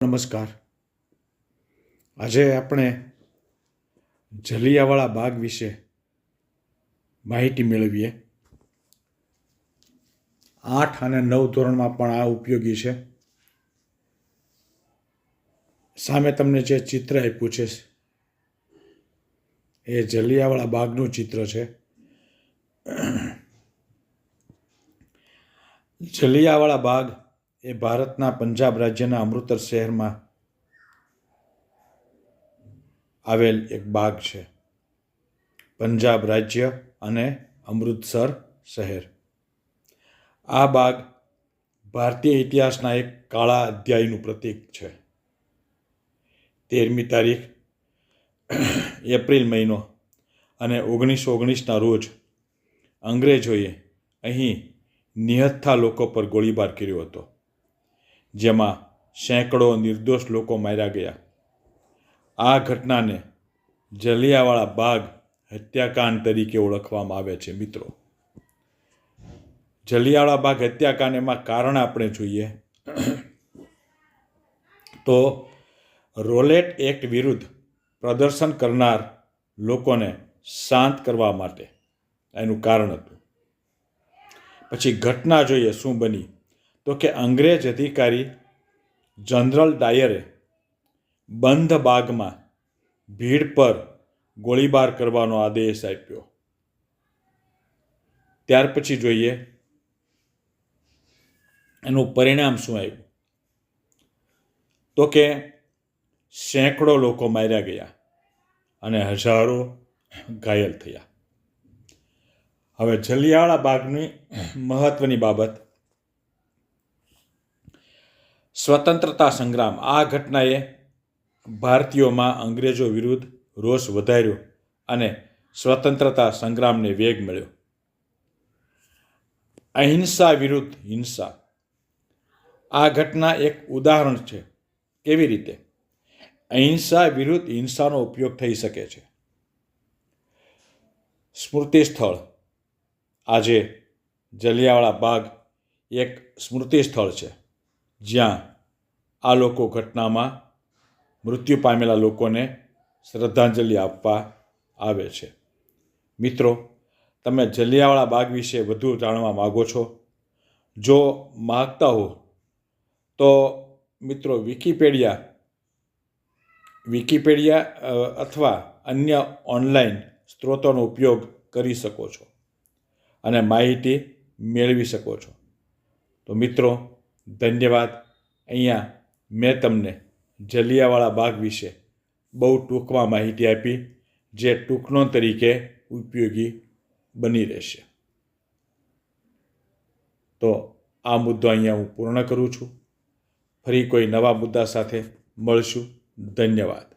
નમસ્કાર. આજે આપણે જલિયાવાળા બાગ વિશે માહિતી મેળવીએ. 8 અને 9 ધોરણમાં પણ આ ઉપયોગી છે. સામે તમને જે ચિત્ર આપ્યું છે એ જલિયાવાળા બાગનું ચિત્ર છે. જલિયાવાળા બાગ એ ભારતના પંજાબ રાજ્યના અમૃતસર શહેરમાં આવેલ એક બાગ છે. પંજાબ રાજ્ય અને અમૃતસર શહેર. આ બાગ ભારતીય ઇતિહાસના એક કાળા અધ્યાયનું પ્રતીક છે. 13મી તારીખ એપ્રિલ મહિનો અને 1919ના રોજ અંગ્રેજોએ અહીં નિહત્થા લોકો પર ગોળીબાર કર્યો હતો, જેમાં સેંકડો નિર્દોષ લોકો માર્યા ગયા. આ ઘટનાને જલિયાવાળા બાગ હત્યાકાંડ તરીકે ઓળખવામાં આવે છે. મિત્રો, જલિયાવાળા બાગ હત્યાકાંડમાં કારણ આપણે જોઈએ તો રોલેટ એક્ટ વિરુદ્ધ પ્રદર્શન કરનાર લોકોને શાંત કરવા માટે એનું કારણ હતું. પછી ઘટના જોઈએ શું બની તો કે અંગ્રેજ અધિકારી જનરલ ડાયરે બંધ બાગમાં ભીડ પર ગોળીબાર કરવાનો આદેશ આપ્યો. ત્યાર પછી જોઈએ એનું પરિણામ શું આવ્યું તો કે સેંકડો લોકો માર્યા ગયા અને હજારો ઘાયલ થયા. હવે જલિયાવાળા બાગની મહત્વની બાબત, સ્વતંત્રતા સંગ્રામ. આ ઘટનાએ ભારતીયોમાં અંગ્રેજો વિરુદ્ધ રોષ વધાર્યો અને સ્વતંત્રતા સંગ્રામને વેગ મળ્યો. અહિંસા વિરુદ્ધ હિંસા. આ ઘટના એક ઉદાહરણ છે કેવી રીતે અહિંસા વિરુદ્ધ હિંસાનો ઉપયોગ થઈ શકે છે. સ્મૃતિ સ્થળ. આજે જલિયાવાળા બાગ એક સ્મૃતિ સ્થળ છે જ્યાં આ લોકો ઘટનામાં મૃત્યુ પામેલા લોકોને શ્રદ્ધાંજલિ આપવા આવે છે. મિત્રો, તમે જલિયાવાળા બાગ વિશે વધુ જાણવા માગો છો? જો માગતા હો તો મિત્રો વિકિપીડિયા અથવા અન્ય ઓનલાઈન સ્ત્રોતોનો ઉપયોગ કરી શકો છો અને માહિતી મેળવી શકો છો. તો મિત્રો, ધન્યવાદ. અહીંયા મેં તમને જલિયાવાળા બાગ વિશે બહુ ટૂંકમાં માહિતી આપી, જે ટૂંકનોંધ તરીકે ઉપયોગી બની રહેશે. તો આ મુદ્દો અહીંયા હું પૂર્ણ કરું છું. ફરી કોઈ નવા મુદ્દા સાથે મળશું. ધન્યવાદ.